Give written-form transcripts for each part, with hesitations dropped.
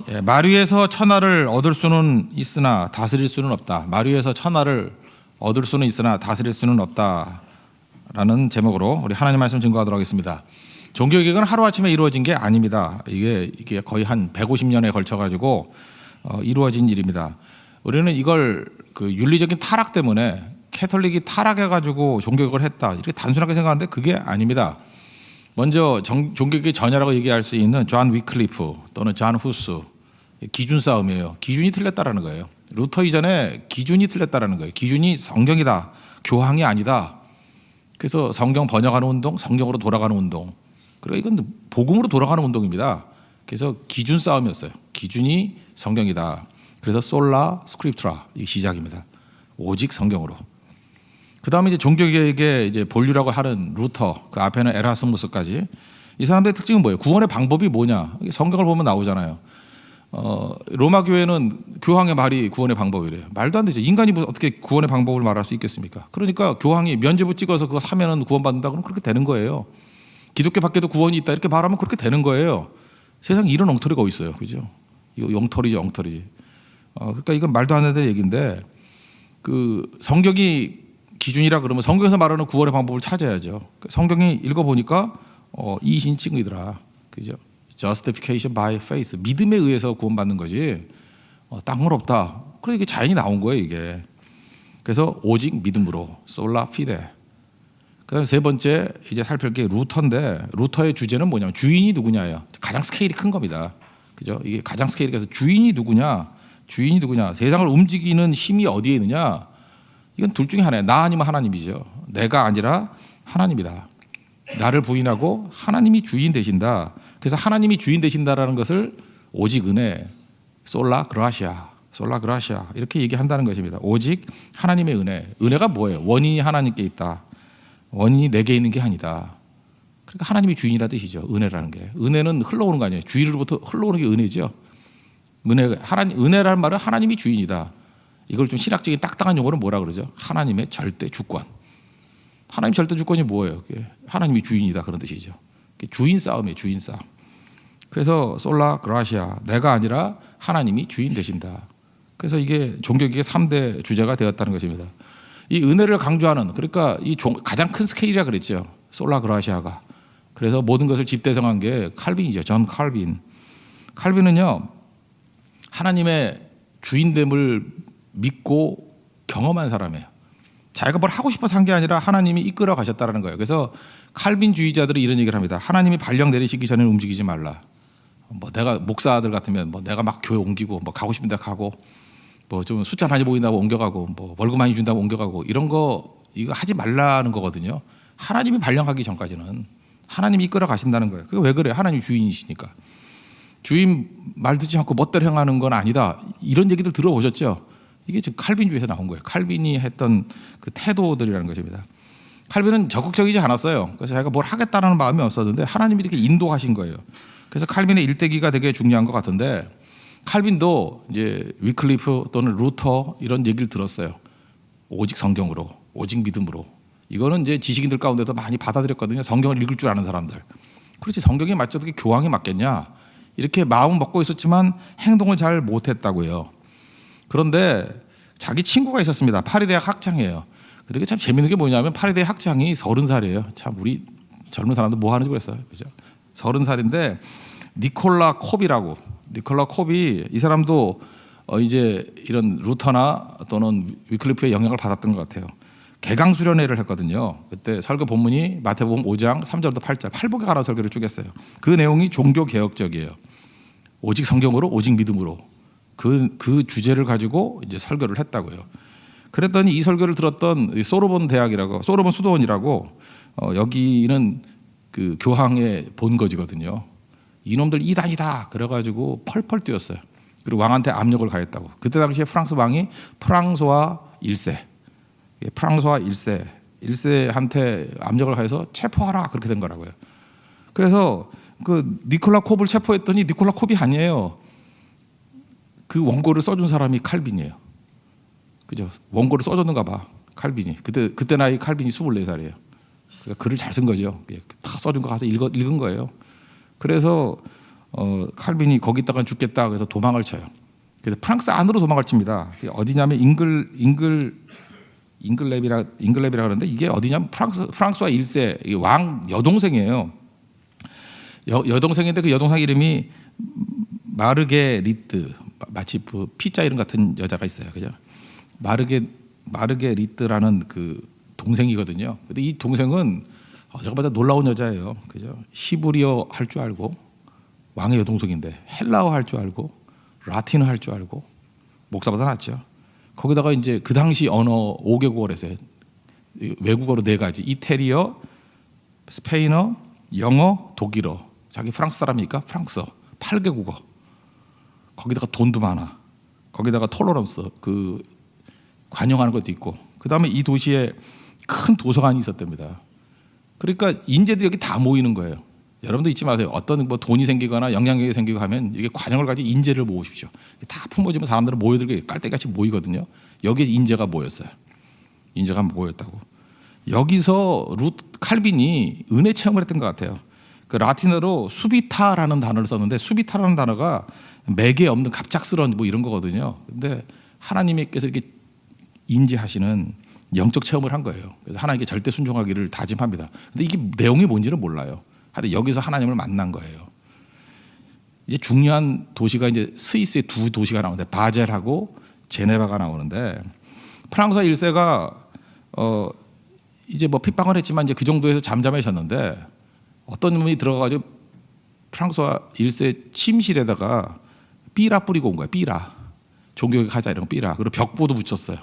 예, 마류에서 천하를 얻을 수는 있으나 다스릴 수는 없다. 마류에서 천하를 얻을 수는 있으나 다스릴 수는 없다라는 제목으로 우리 하나님 말씀 증거하도록 하겠습니다. 종교개혁은 하루아침에 이루어진 게 아닙니다. 이게 거의 한 150년에 걸쳐 가지고 이루어진 일입니다. 우리는 이걸 그 윤리적인 타락 때문에 캐톨릭이 타락해 가지고 종교개혁을 했다 이렇게 단순하게 생각하는데 그게 아닙니다. 먼저 종교개혁의 전야라고 얘기할 수 있는 존 위클리프 또는 존 후스 기준 싸움이에요. 기준이 틀렸다라는 거예요. 루터 이전에 기준이 틀렸다라는 거예요. 기준이 성경이다, 교황이 아니다. 그래서 성경 번역하는 운동, 성경으로 돌아가는 운동. 그리고 이건 복음으로 돌아가는 운동입니다. 그래서 기준 싸움이었어요. 기준이 성경이다. 그래서 솔라 스크립트라 이 시작입니다. 오직 성경으로. 그 다음에 이제 종교개혁의 이제 본류라고 하는 루터, 그 앞에는 에라스무스까지. 이 사람들의 특징은 뭐예요? 구원의 방법이 뭐냐? 성경을 보면 나오잖아요. 로마 교회는 교황의 말이 구원의 방법이래요. 말도 안 되죠. 인간이 어떻게 구원의 방법을 말할 수 있겠습니까? 그러니까 교황이 면죄부 찍어서 그거 사면은 구원받는다 그러면 그렇게 되는 거예요. 기독교 밖에도 구원이 있다 이렇게 말하면 그렇게 되는 거예요. 세상에 이런 엉터리가 어디 있어요, 그죠? 이거 엉터리죠, 엉터리. 그러니까 이건 말도 안 되는 얘기인데 그 성경이 기준이라 그러면 성경에서 말하는 구원의 방법을 찾아야죠. 성경이 읽어보니까 이신칭의더라, 그죠? Justification by faith, 믿음에 의해서 구원받는 거지 딴 없다. 그래서 이게 자연히 나온 거예요, 이게. 그래서 오직 믿음으로 솔라 피데. 그다음에 세 번째 이제 살필 게 루터인데 루터의 주제는 뭐냐면 주인이 누구냐예요. 가장 스케일이 큰 겁니다, 그죠? 이게 가장 스케일이 그래서 주인이 누구냐, 주인이 누구냐, 세상을 움직이는 힘이 어디에 있느냐. 이건 둘 중에 하나예요. 나 아니면 하나님이죠. 내가 아니라 하나님이다. 나를 부인하고 하나님이 주인 되신다. 그래서 하나님이 주인 되신다라는 것을 오직 은혜, 솔라 그라시아, 솔라 그라시아 이렇게 얘기한다는 것입니다. 오직 하나님의 은혜. 은혜가 뭐예요? 원인이 하나님께 있다. 원인이 내게 있는 게 아니다. 그러니까 하나님이 주인이라 뜻이죠. 은혜라는 게. 은혜는 흘러오는 거 아니에요. 주인으로부터 흘러오는 게 은혜죠. 은혜라는 말은 하나님이 주인이다. 이걸 좀 신학적인 딱딱한 용어로 뭐라 그러죠? 하나님의 절대 주권. 하나님 절대 주권이 뭐예요? 하나님이 주인이다 그런 뜻이죠. 주인 싸움이에요, 주인 싸움. 그래서 솔라 그라시아, 내가 아니라 하나님이 주인 되신다. 그래서 이게 종교개혁의 3대 주제가 되었다는 것입니다. 이 은혜를 강조하는, 그러니까 이 가장 큰 스케일이라 그랬죠, 솔라 그라시아가. 그래서 모든 것을 집대성한 게 칼빈이죠, 존 칼빈. 칼빈은요, 하나님의 주인됨을 믿고 경험한 사람이에요. 자기가 뭘 하고 싶어서 한 게 아니라 하나님이 이끌어 가셨다는 거예요. 그래서 칼빈주의자들이 이런 얘기를 합니다. 하나님이 발령 내리시기 전에 움직이지 말라. 뭐 내가 목사들 같으면 뭐 내가 막 교회 옮기고 뭐 가고 싶은 데 가고 뭐 좀 숫자 많이 보인다고 옮겨가고 뭐 월급 많이 준다고 옮겨가고 이런 거 이거 하지 말라는 거거든요. 하나님이 발령하기 전까지는 하나님이 이끌어 가신다는 거예요. 그게 왜 그래요? 하나님이 주인이시니까. 주인 말 듣지 않고 멋대로 행하는 건 아니다. 이런 얘기들 들어보셨죠? 이게 지금 칼빈주의에서 나온 거예요. 칼빈이 했던 그 태도들이라는 것입니다. 칼빈은 적극적이지 않았어요. 그래서 자기가 뭘 하겠다는 마음이 없었는데 하나님이 이렇게 인도하신 거예요. 그래서 칼빈의 일대기가 되게 중요한 것 같은데 칼빈도 이제 위클리프 또는 루터 이런 얘기를 들었어요. 오직 성경으로, 오직 믿음으로. 이거는 이제 지식인들 가운데서 많이 받아들였거든요. 성경을 읽을 줄 아는 사람들. 그렇지, 성경에 맞지 어떻게 교황이 맞겠냐. 이렇게 마음은 먹고 있었지만 행동을 잘 못했다고요. 그런데 자기 친구가 있었습니다. 파리대학 학장이에요. 근데 참 재밌는 게 뭐냐면 파리대학 학장이 30살이에요. 참 우리 젊은 사람들 뭐 하는지 그랬어요. 그죠? 30살인데 니콜라 콥이라고. 니콜라 콥이 이 사람도 이제 이런 루터나 또는 위클리프의 영향을 받았던 것 같아요. 개강수련회를 했거든요. 그때 설교 본문이 마태복음 5장 3절부터 8절 팔복에 관한 설교를 쭉 했어요. 그 내용이 종교개혁적이에요. 오직 성경으로, 오직 믿음으로. 그 주제를 가지고 이제 설교를 했다고요. 그랬더니 이 설교를 들었던 소르본 대학이라고, 소르본 수도원이라고 여기는 그 교황의 본거지거든요. 이놈들 이단이다 그래가지고 펄펄 뛰었어요. 그리고 왕한테 압력을 가했다고. 그때 당시에 프랑스 왕이 프랑소아 1세, 프랑소아 1세한테 압력을 가해서 체포하라 그렇게 된 거라고요. 그래서 그 니콜라 콥을 체포했더니 니콜라 콥이 아니에요. 그 원고를 써준 사람이 칼빈이에요. 그죠? 원고를 써줬는가 봐, 칼빈이. 그때 나이 칼빈이 24살이에요. 그러니까 글을 잘 쓴 거죠. 다 써준 거 가서 읽은 거예요. 그래서 칼빈이 거기다가 죽겠다 그래서 도망을 쳐요. 그래서 프랑스 안으로 도망을 칩니다. 어디냐면 잉글랩이라 그러는데 이게 어디냐면 프랑스와 1세 왕 여동생이에요. 여동생인데 그 여동생 이름이 마르게리트, 마치 그 피자 이름 같은 여자가 있어요. 그죠? 마르게리트라는 그 동생이거든요. 근데 이 동생은 제가 봤을 때 놀라운 여자예요. 그죠? 히브리어 할 줄 알고, 왕의 여동생인데 헬라어 할 줄 알고, 라틴어 할 줄 알고, 목사보다 낫죠. 거기다가 이제 그 당시 언어 5개국어를 했어요. 외국어로 4가지. 이태리어, 스페인어, 영어, 독일어. 자기 프랑스 사람이니까 프랑스어. 8개국어. 거기다가 돈도 많아. 거기다가 톨러런스, 그 관용하는 것도 있고. 그다음에 이 도시에 큰 도서관이 있었답니다. 그러니까 인재들이 여기 다 모이는 거예요. 여러분도 잊지 마세요. 어떤 뭐 돈이 생기거나 영향력이 생기고 하면 이게 관용을 가지고 인재를 모으십시오. 다 품어지면 사람들은 모여들게 깔때같이 모이거든요. 여기에 인재가 모였어요. 인재가 모였다고. 여기서 칼빈이 은혜 체험을 했던 것 같아요. 그 라틴어로 수비타라는 단어를 썼는데 수비타라는 단어가 맥에 없는 갑작스러운 뭐 이런 거거든요. 근데 하나님께서 이렇게 임재하시는 영적 체험을 한 거예요. 그래서 하나님께 절대 순종하기를 다짐합니다. 근데 이게 내용이 뭔지는 몰라요. 하여튼 여기서 하나님을 만난 거예요. 이제 중요한 도시가 이제 스위스의 2 도시가 나오는데 바젤하고 제네바가 나오는데 프랑스와 1세가 이제 뭐 핍박을 했지만 이제 그 정도에서 잠잠해졌는데 어떤 놈이 들어가가지고 프랑스와 1세 침실에다가 삐라 뿌리고 온 거야. 삐라. 종교개혁 하자 이런 거 삐라. 그리고 벽보도 붙였어요.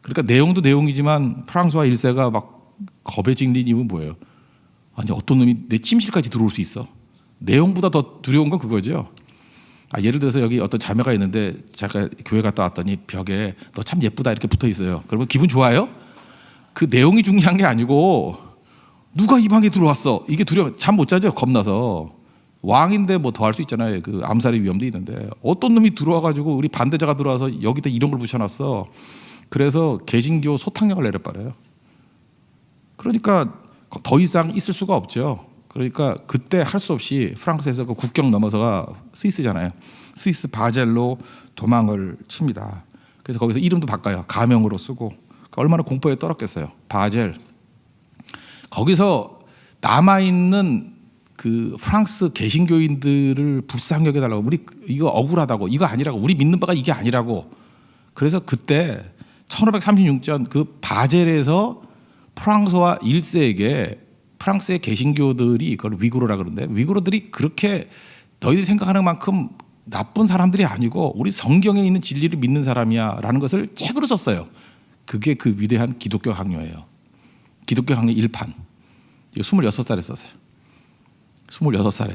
그러니까 내용도 내용이지만 프랑스와 1세가 막 겁에 질린 이유는 뭐예요? 아니 어떤 놈이 내 침실까지 들어올 수 있어? 내용보다 더 두려운 건 그거죠. 예를 들어서 여기 어떤 자매가 있는데 제가 교회 갔다 왔더니 벽에 너 참 예쁘다 이렇게 붙어 있어요. 그러면 기분 좋아요? 그 내용이 중요한 게 아니고 누가 이 방에 들어왔어? 이게 두려워. 잠 못 자죠. 겁나서. 왕인데 뭐 더 할 수 있잖아요. 그 암살의 위험도 있는데 어떤 놈이 들어와가지고 우리 반대자가 들어와서 여기다 이런 걸 붙여놨어. 그래서 개신교 소탕령을 내려버려요. 그러니까 더 이상 있을 수가 없죠. 그러니까 그때 할 수 없이 프랑스에서 그 국경 넘어서가 스위스잖아요. 스위스 바젤로 도망을 칩니다. 그래서 거기서 이름도 바꿔요. 가명으로 쓰고. 그러니까 얼마나 공포에 떨었겠어요. 바젤. 거기서 남아있는 그 프랑스 개신교인들을 불쌍히 여겨달라고. 우리 이거 억울하다고. 이거 아니라고. 우리 믿는 바가 이게 아니라고. 그래서 그때 1536년 그 바젤에서 프랑스와 1세에게 프랑스의 개신교들이 그걸 위구르라 그러는데 위구르들이 그렇게 너희들이 생각하는 만큼 나쁜 사람들이 아니고 우리 성경에 있는 진리를 믿는 사람이야 라는 것을 책으로 썼어요. 그게 그 위대한 기독교 강요예요. 기독교 강요 1판. 이거 26살에 썼어요. 26살에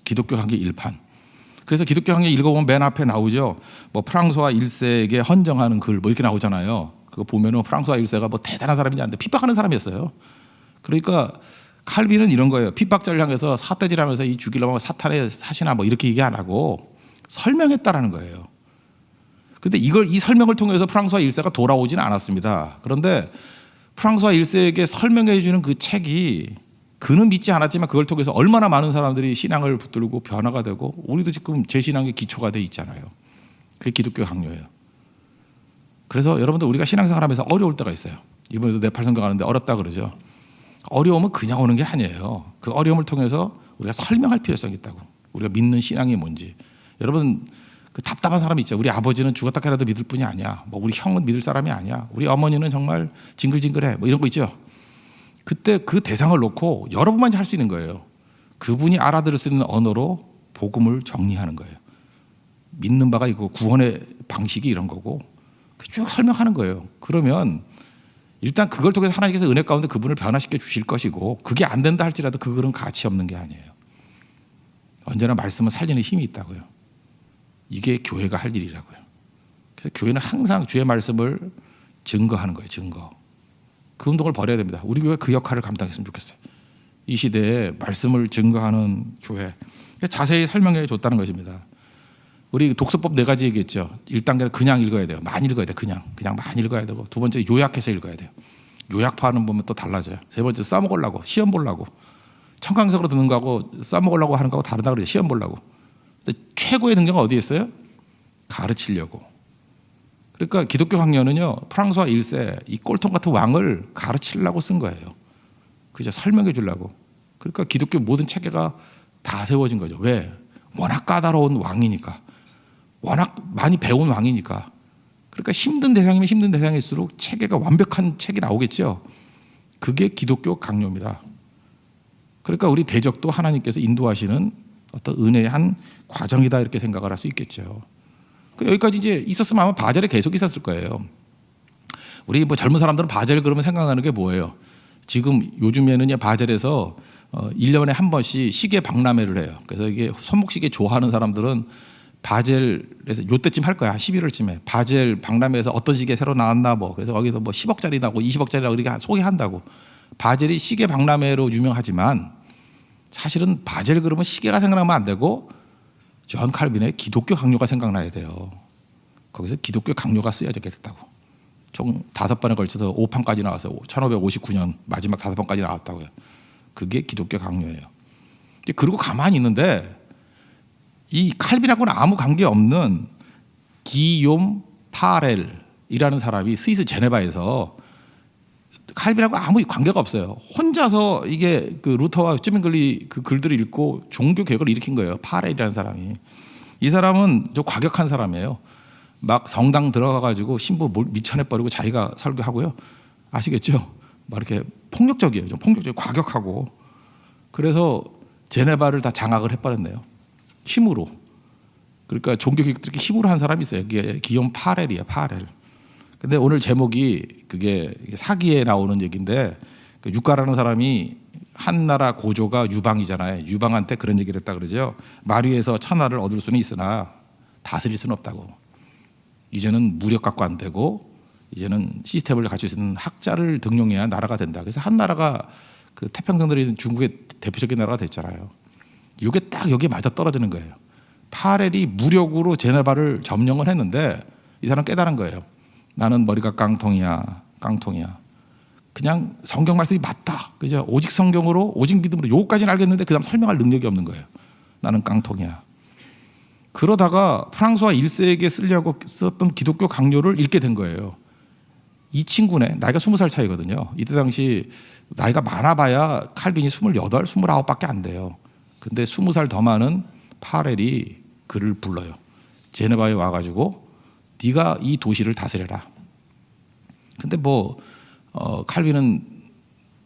기독교 강요 1판. 그래서 기독교 강요 읽어보면 맨 앞에 나오죠. 뭐 프랑스와 1세에게 헌정하는 글 뭐 이렇게 나오잖아요. 그거 보면은 프랑스와 1세가 뭐 대단한 사람인지 아는데 핍박하는 사람이었어요. 그러니까 칼빈은 이런 거예요. 핍박자를 향해서 사태질하면서 이 죽이려면 사탄의 사시나 뭐 이렇게 얘기 안 하고 설명했다라는 거예요. 근데 이 설명을 통해서 프랑스와 1세가 돌아오지는 않았습니다. 그런데 프랑스와 1세에게 설명해 주는 그 책이 그는 믿지 않았지만 그걸 통해서 얼마나 많은 사람들이 신앙을 붙들고 변화가 되고 우리도 지금 제 신앙의 기초가 돼 있잖아요. 그게 기독교 강요예요. 그래서 여러분들 우리가 신앙생활하면서 어려울 때가 있어요. 이번에도 네팔 선교 가는데 어렵다 그러죠. 어려움은 그냥 오는 게 아니에요. 그 어려움을 통해서 우리가 설명할 필요성이 있다고. 우리가 믿는 신앙이 뭔지. 여러분 그 답답한 사람이 있죠. 우리 아버지는 죽었다 깨라도 믿을 뿐이 아니야. 뭐 우리 형은 믿을 사람이 아니야. 우리 어머니는 정말 징글징글해. 뭐 이런 거 있죠. 그때 그 대상을 놓고 여러분만 할 수 있는 거예요. 그분이 알아들을 수 있는 언어로 복음을 정리하는 거예요. 믿는 바가 이거 구원의 방식이 이런 거고 쭉 설명하는 거예요. 그러면 일단 그걸 통해서 하나님께서 은혜 가운데 그분을 변화시켜 주실 것이고 그게 안 된다 할지라도 그 글은 가치 없는 게 아니에요. 언제나 말씀은 살리는 힘이 있다고요. 이게 교회가 할 일이라고요. 그래서 교회는 항상 주의 말씀을 증거하는 거예요. 증거. 그 운동을 벌여야 됩니다. 우리 교회 그 역할을 감당했으면 좋겠어요. 이 시대에 말씀을 증거하는 교회. 자세히 설명해 줬다는 것입니다. 우리 독서법 4가지 얘기했죠. 1단계는 그냥 읽어야 돼요. 많이 읽어야 돼요. 그냥 많이 읽어야 되고 2번째 요약해서 읽어야 돼요. 요약파는 보면 또 달라져요. 3번째 써먹으려고 시험 보려고 청강석으로 듣는 거하고 써먹으려고 하는 거하고 다르다 그래요. 시험 보려고. 근데 최고의 능력은 어디에 있어요? 가르치려고. 그러니까 기독교 강요는요, 프랑스와 1세 이 꼴통 같은 왕을 가르치려고 쓴 거예요. 그죠? 설명해 주려고. 그러니까 기독교 모든 체계가 다 세워진 거죠. 왜? 워낙 까다로운 왕이니까. 워낙 많이 배운 왕이니까. 그러니까 힘든 대상이면 힘든 대상일수록 체계가 완벽한 책이 나오겠죠. 그게 기독교 강요입니다. 그러니까 우리 대적도 하나님께서 인도하시는 어떤 은혜의 한 과정이다 이렇게 생각을 할 수 있겠죠. 여기까지 이제 있었으면 아마 바젤에 계속 있었을 거예요. 우리 뭐 젊은 사람들은 바젤 그러면 생각나는 게 뭐예요? 지금 요즘에는 바젤에서 1년에 한 번씩 시계 박람회를 해요. 그래서 이게 손목시계 좋아하는 사람들은 바젤에서 요때쯤 할 거야. 11월쯤에 바젤 박람회에서 어떤 시계 새로 나왔나 뭐 그래서 거기서 뭐 10억짜리 나고 20억짜리라고 이렇게 소개한다고. 바젤이 시계 박람회로 유명하지만 사실은 바젤 그러면 시계가 생각나면 안 되고 존 칼빈의 기독교 강요가 생각나야 돼요. 거기서 기독교 강요가 쓰여지게 됐다고. 총 5번에 걸쳐서 5판까지 나왔어요. 1559년 마지막 5번까지 나왔다고요. 그게 기독교 강요예요. 그리고 가만히 있는데 이 칼빈하고는 아무 관계없는 기욤 파렐이라는 사람이 스위스 제네바에서 칼빈하고 아무 관계가 없어요. 혼자서 이게 그 루터와 쯔밍글리 그 글들을 읽고 종교 개혁을 일으킨 거예요. 파렐이라는 사람이. 이 사람은 좀 과격한 사람이에요. 막 성당 들어가가지고 신부 미쳐내버리고 자기가 설교하고요. 아시겠죠? 막 이렇게 폭력적이에요. 좀 폭력적이고 과격하고. 그래서 제네바를 다 장악을 해버렸네요. 힘으로. 그러니까 종교 개혁들이 힘으로 한 사람이 있어요. 이게 기욤 파렐이에요. 파렐. 근데 오늘 제목이 그게 사기에 나오는 얘기인데 그 유가라는 사람이 한 나라 고조가 유방이잖아요. 유방한테 그런 얘기를 했다 그러죠. 마리에서 천하를 얻을 수는 있으나 다스릴 수는 없다고. 이제는 무력 갖고 안 되고 이제는 시스템을 갖출 수 있는 학자를 등용해야 나라가 된다. 그래서 한 나라가 그 태평양들이 있는 중국의 대표적인 나라가 됐잖아요. 이게 딱 여기에 맞아 떨어지는 거예요. 파렐이 무력으로 제네바를 점령을 했는데 이 사람 깨달은 거예요. 나는 머리가 깡통이야. 그냥 성경 말씀이 맞다. 그죠? 오직 성경으로, 오직 믿음으로 요까지는 알겠는데 그다음 설명할 능력이 없는 거예요. 나는 깡통이야. 그러다가 프랑스와 1세에게 쓰려고 썼던 기독교 강요를 읽게 된 거예요. 이 친구네, 나이가 20살 차이거든요. 이때 당시 나이가 많아봐야 칼빈이 28, 29밖에 안 돼요. 근데 20살 더 많은 파렐이 그를 불러요. 제네바에 와가지고 네가 이 도시를 다스려라. 근데 칼빈은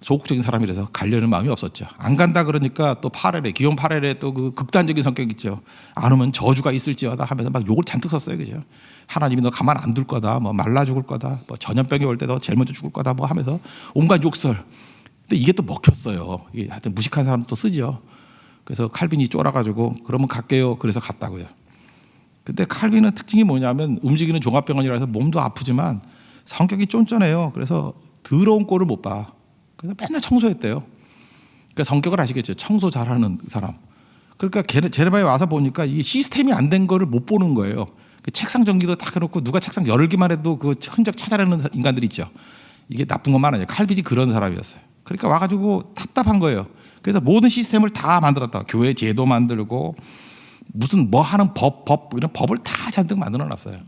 소극적인 사람이라서 가려는 마음이 없었죠. 안 간다 그러니까 또 기욤 파렐의 또 그 극단적인 성격 있죠. 안 오면 저주가 있을지어다 하면서 막 욕을 잔뜩 썼어요, 그죠? 하나님이 너 가만 안 둘 거다, 뭐 말라 죽을 거다, 뭐 전염병이 올 때 너 제일 먼저 죽을 거다, 뭐 하면서 온갖 욕설. 근데 이게 또 먹혔어요. 이게 하여튼 무식한 사람 또 쓰죠. 그래서 칼빈이 쫄아가지고 그러면 갈게요. 그래서 갔다고요. 근데 칼빈은 특징이 뭐냐면 움직이는 종합병원이라서 몸도 아프지만 성격이 쫀쫀해요. 그래서 더러운 꼴을 못 봐. 그래서 맨날 청소했대요. 그러니까 성격을 아시겠죠. 청소 잘하는 사람. 그러니까 제네바에 와서 보니까 이 시스템이 안 된 거를 못 보는 거예요. 그 책상 정리도 다 해놓고 누가 책상 열기만 해도 그 흔적 찾아내는 인간들 있죠. 이게 나쁜 것만 아니에요. 칼빈이 그런 사람이었어요. 그러니까 와가지고 답답한 거예요. 그래서 모든 시스템을 다 만들었다. 교회 제도 만들고 무슨 뭐 하는 법 이런 법을 다 잔뜩 만들어놨어요.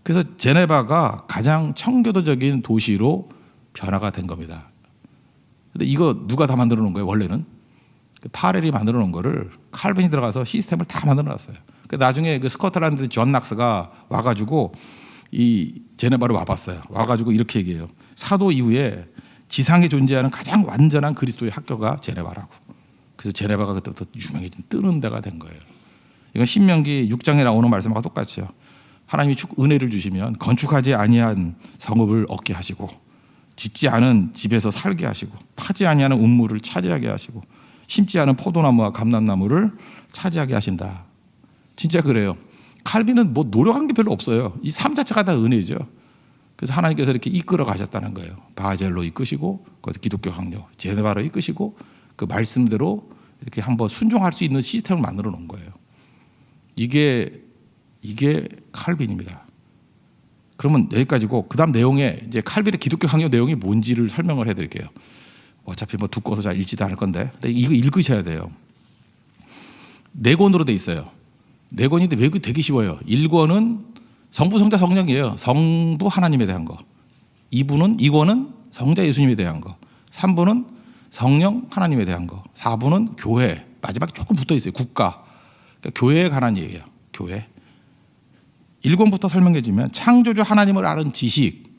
그래서 제네바가 가장 청교도적인 도시로 변화가 된 겁니다. 근데 이거 누가 다 만들어 놓은 거예요? 원래는 파렐이 만들어 놓은 거를 칼빈이 들어가서 시스템을 다 만들어 놨어요. 나중에 그 스코틀랜드 존 낙스가 와가지고 이 제네바를 와봤어요. 와가지고 이렇게 얘기해요. 사도 이후에 지상에 존재하는 가장 완전한 그리스도의 학교가 제네바라고. 그래서 제네바가 그때부터 유명해진 뜨는 데가 된 거예요. 이건 신명기 6장에 나오는 말씀과 똑같죠. 하나님이 은혜를 주시면 건축하지 아니한 성읍을 얻게 하시고 짓지 않은 집에서 살게 하시고 파지 아니하는 음물을 차지하게 하시고 심지 않은 포도나무와 감람나무를 차지하게 하신다. 진짜 그래요. 칼빈은 뭐 노력한 게 별로 없어요. 이 삶 자체가 다 은혜죠. 그래서 하나님께서 이렇게 이끌어 가셨다는 거예요. 바젤로 이끄시고 거기서 기독교 강요, 제네바로 이끄시고 그 말씀대로 이렇게 한번 순종할 수 있는 시스템을 만들어 놓은 거예요. 이게 칼빈입니다. 그러면 여기까지고 그다음 내용에 이제 칼빈의 기독교 강요 내용이 뭔지를 설명을 해드릴게요. 어차피 뭐 두꺼워서 잘 읽지도 않을 건데 근데 이거 읽으셔야 돼요. 4권으로 돼 있어요. 4권인데 외우기 되게 쉬워요. 1권은 성부, 성자, 성령이에요. 성부 하나님에 대한 거. 2권은 성자 예수님에 대한 거. 3부는 성령 하나님에 대한 거. 4부는 교회. 마지막에 조금 붙어 있어요. 국가. 그러니까 교회에 관한 얘기예요. 교회. 1권부터 설명해 주면 창조주 하나님을 아는 지식.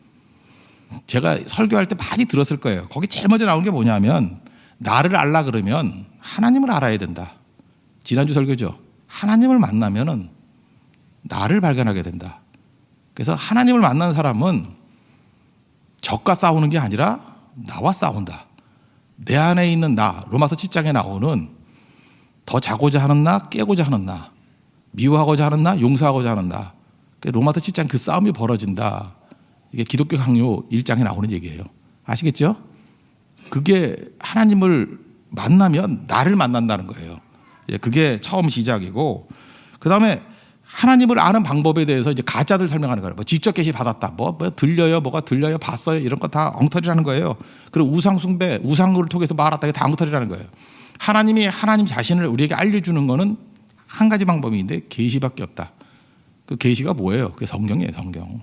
제가 설교할 때 많이 들었을 거예요. 거기 제일 먼저 나오는 게 뭐냐면 나를 알라 그러면 하나님을 알아야 된다. 지난주 설교죠. 하나님을 만나면은 나를 발견하게 된다. 그래서 하나님을 만나는 사람은 적과 싸우는 게 아니라 나와 싸운다. 내 안에 있는 나, 로마서 7장에 나오는 더 자고자 하는 나, 깨고자 하는 나, 미워하고자 하는 나, 용서하고자 하는 나. 로마서 7장 그 싸움이 벌어진다. 이게 기독교 강요 1장에 나오는 얘기예요. 아시겠죠? 그게 하나님을 만나면 나를 만난다는 거예요. 그게 처음 시작이고, 그 다음에 하나님을 아는 방법에 대해서 이제 가짜들 설명하는 거예요. 뭐 직접 계시 받았다, 뭐 들려요, 뭐가 들려요, 봤어요, 이런 거 다 엉터리라는 거예요. 그리고 우상 숭배, 우상을 통해서 말았다, 이게 다 엉터리라는 거예요. 하나님이 하나님 자신을 우리에게 알려주는 거는 한 가지 방법인데 계시밖에 없다. 그 계시가 뭐예요? 그게 성경이에요, 성경.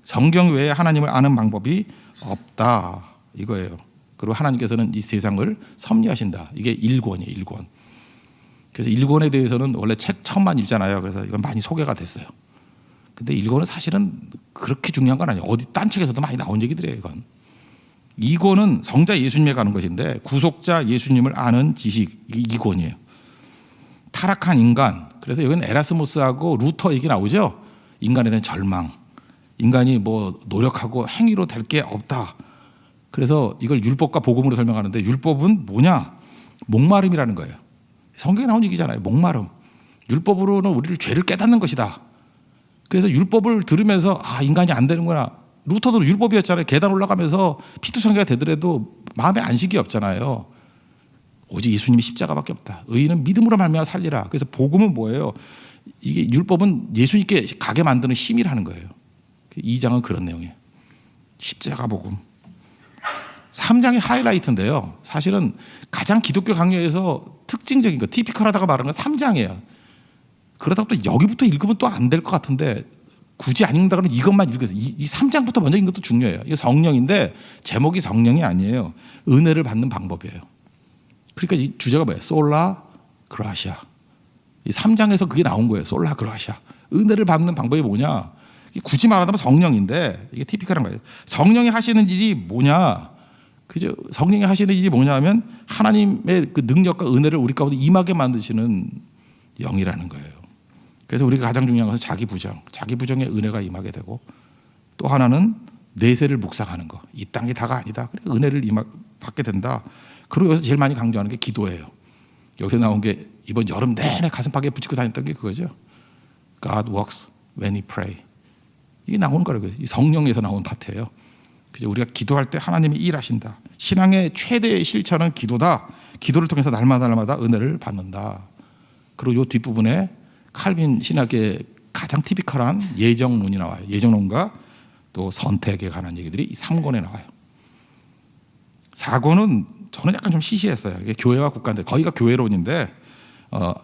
성경 외에 하나님을 아는 방법이 없다, 이거예요. 그리고 하나님께서는 이 세상을 섭리하신다. 이게 1권이에요, 1권. 그래서 1권에 대해서는 원래 책 처음만 읽잖아요. 그래서 이건 많이 소개가 됐어요. 근데 1권은 사실은 그렇게 중요한 건 아니에요. 어디 딴 책에서도 많이 나온 얘기들이에요, 이건. 2권은 성자 예수님에 가는 것인데 구속자 예수님을 아는 지식, 2권이에요. 타락한 인간. 그래서 여기는 에라스무스하고 루터 얘기 나오죠. 인간에 대한 절망. 인간이 뭐 노력하고 행위로 될 게 없다. 그래서 이걸 율법과 복음으로 설명하는데 율법은 뭐냐? 목마름이라는 거예요. 성경에 나온 얘기잖아요. 목마름. 율법으로는 우리를 죄를 깨닫는 것이다. 그래서 율법을 들으면서 인간이 안 되는구나. 루터도 율법이었잖아요. 계단 올라가면서 피투성이가 되더라도 마음에 안식이 없잖아요. 오직 예수님이 십자가밖에 없다. 의인은 믿음으로 말미암아 살리라. 그래서 복음은 뭐예요? 이게 율법은 예수님께 가게 만드는 힘이라는 거예요. 2장은 그런 내용이에요. 십자가 복음. 3장이 하이라이트인데요. 사실은 가장 기독교 강요에서 특징적인 거, 티피컬하다가 말하는 건 3장이에요. 그러다가 또 여기부터 읽으면 또 안 될 것 같은데 굳이 안 읽는다 그러면 이것만 읽으세요. 이 3장부터 먼저 읽는 것도 중요해요. 이게 성령인데 제목이 성령이 아니에요. 은혜를 받는 방법이에요. 그러니까 이 주제가 뭐예요? 솔라 그라시아. 이 3장에서 그게 나온 거예요. 솔라 그라시아. 은혜를 받는 방법이 뭐냐? 굳이 말하자면 성령인데 이게 티피컬한 거예요. 성령이 하시는 일이 뭐냐? 그죠? 성령이 하시는 일이 뭐냐면 하나님의 그 능력과 은혜를 우리 가운데 임하게 만드시는 영이라는 거예요. 그래서 우리가 가장 중요한 것은 자기 부정의 은혜가 임하게 되고 또 하나는 내세를 묵상하는 거. 이 땅이 다가 아니다. 그래 은혜를 받게 된다. 그리고 여기서 제일 많이 강조하는 게 기도예요. 여기서 나온 게 이번 여름 내내 가슴팍에 붙이고 다녔던 게 그거죠. God works when we pray. 이게 나오는 거라고요. 이 성령에서 나온 파트예요. 그죠? 우리가 기도할 때 하나님이 일하신다. 신앙의 최대의 실천은 기도다. 기도를 통해서 날마다 은혜를 받는다. 그리고 이 뒷부분에 칼빈 신학의 가장 티피컬한 예정론이 나와요. 예정론과 또 선택에 관한 얘기들이 이 3권에 나와요. 4권은 저는 약간 좀 시시했어요. 이게 교회와 국가인데 거기가 교회론인데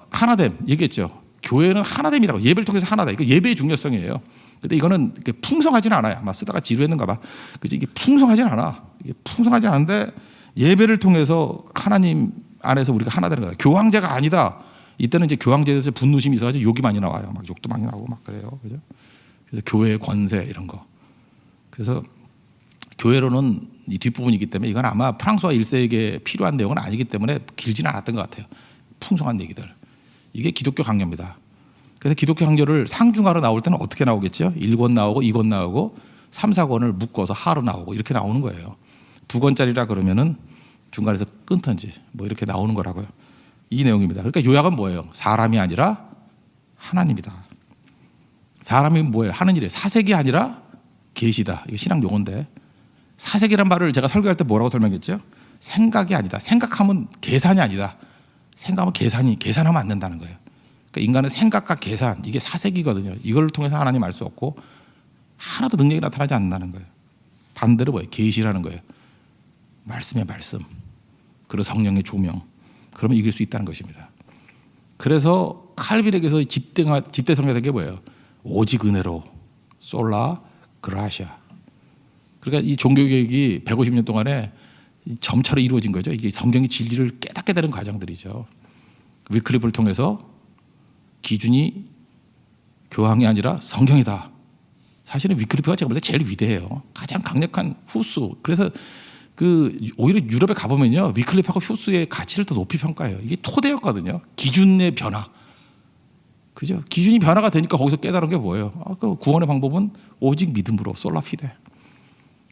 하나됨 얘기했죠. 교회는 하나됨이라고. 예배를 통해서 하나다. 이거 예배의 중요성이에요. 근데 이거는 풍성하진 않아요. 아마 쓰다가 지루했는가 봐. 그죠? 이게 풍성하진 않아. 이게 풍성하지 않은데 예배를 통해서 하나님 안에서 우리가 하나 되는 거다. 교황제가 아니다. 이때는 이제 교황제에 대해서 분노심이 있어가지고 욕이 많이 나와요. 막 욕도 많이 나오고 막 그래요. 그죠? 그래서 교회의 권세 이런 거. 그래서 교회로는 이 뒷부분이기 때문에 이건 아마 프랑스와 1세에게 필요한 내용은 아니기 때문에 길지는 않았던 것 같아요. 풍성한 얘기들. 이게 기독교 강요입니다. 그래서 기독교 강요를 상중하로 나올 때는 어떻게 나오겠죠? 1권 나오고 2권 나오고 3, 4권을 묶어서 하로 나오고 이렇게 나오는 거예요. 2권짜리라 그러면은 중간에서 끊던지 뭐 이렇게 나오는 거라고요. 이 내용입니다. 그러니까 요약은 뭐예요? 사람이 아니라 하나님이다. 사람이 뭐예요? 하는 일이에요. 사색이 아니라 계시다. 이거 신학 용어인데 사색이란 말을 제가 설교할 때 뭐라고 설명했죠? 생각이 아니다. 생각하면 계산이 아니다. 생각하면 계산하면 안 된다는 거예요. 그러니까 인간은 생각과 계산 이게 사색이거든요. 이걸 통해서 하나님 알 수 없고 하나도 능력이 나타나지 않는다는 거예요. 반대로 뭐예요? 계시라는 거예요. 말씀의 말씀, 그리고 성령의 조명, 그러면 이길 수 있다는 것입니다. 그래서 칼빈에게서 집대성경이 된 게 뭐예요? 오직 은혜로 솔라 그라시아. 그러니까 이 종교개혁이 150년 동안에 점차로 이루어진 거죠. 이게 성경의 진리를 깨닫게 되는 과정들이죠. 위클리프를 통해서 기준이 교황이 아니라 성경이다. 사실은 위클리프가 제가 볼 때 제일 위대해요. 가장 강력한 후수. 그래서 오히려 유럽에 가보면요, 위클리프하고 후수의 가치를 더 높이 평가해요. 이게 토대였거든요. 기준의 변화. 그죠? 기준이 변화가 되니까 거기서 깨달은 게 뭐예요? 그 구원의 방법은 오직 믿음으로 솔라피데.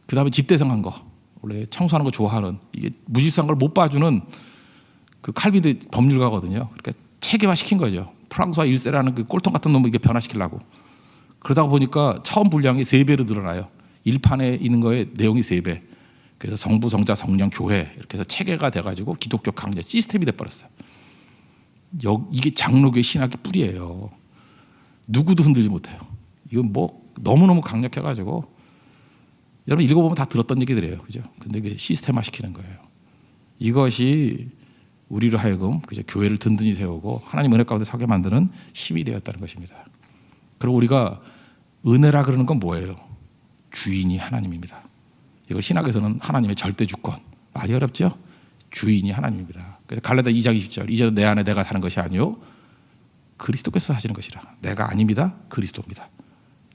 그 다음에 집대성한 거. 원래 청소하는 거 좋아하는, 이게 무질서한 걸 못 봐주는 그 칼빈의 법률가거든요. 그러니까 체계화 시킨 거죠. 프랑스와 1세라는 그 꼴통 같은 놈을 이게 변화시키려고. 그러다 보니까 처음 분량이 3배로 늘어나요. 1판에 있는 거에 내용이 3배. 그래서 성부, 성자, 성령, 교회 이렇게 해서 체계가 돼가지고 기독교 강제 시스템이 돼버렸어요. 이게 장로교의 신학의 뿌리예요. 누구도 흔들지 못해요. 이건 뭐 너무너무 강력해가지고 여러분 읽어보면 다 들었던 얘기들이에요. 그죠? 근데 이게 시스템화 시키는 거예요. 이것이 우리로 하여금 그죠? 교회를 든든히 세우고 하나님 은혜 가운데 서게 만드는 힘이 되었다는 것입니다. 그리고 우리가 은혜라 그러는 건 뭐예요? 주인이 하나님입니다. 이걸 신학에서는 하나님의 절대 주권. 말이 어렵죠? 주인이 하나님입니다. 그래서 갈라디아 2장 20절, 이제는 내 안에 내가 사는 것이 아니요 그리스도께서 사시는 것이라. 내가 아닙니다. 그리스도입니다.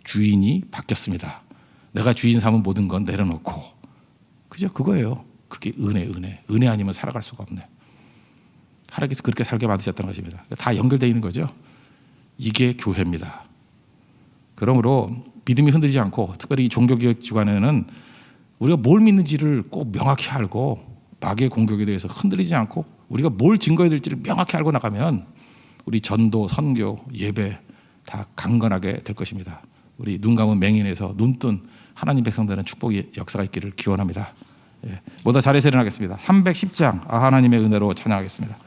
주인이 바뀌었습니다. 내가 주인 삼은 모든 건 내려놓고. 그죠? 그거예요. 그게 은혜 아니면 살아갈 수가 없네. 하나님께서 그렇게 살게 만드셨다는 것입니다. 다 연결되어 있는 거죠. 이게 교회입니다. 그러므로 믿음이 흔들리지 않고, 특별히 이 종교개혁 기관에는 우리가 뭘 믿는지를 꼭 명확히 알고, 마귀의 공격에 대해서 흔들리지 않고 우리가 뭘 증거해야 될지를 명확히 알고 나가면 우리 전도, 선교, 예배 다 강건하게 될 것입니다. 우리 눈 감은 맹인에서 눈뜬 하나님 백성들은 축복의 역사가 있기를 기원합니다. 모두 자리에서 일어나겠습니다. 310장 하나님의 은혜로 찬양하겠습니다.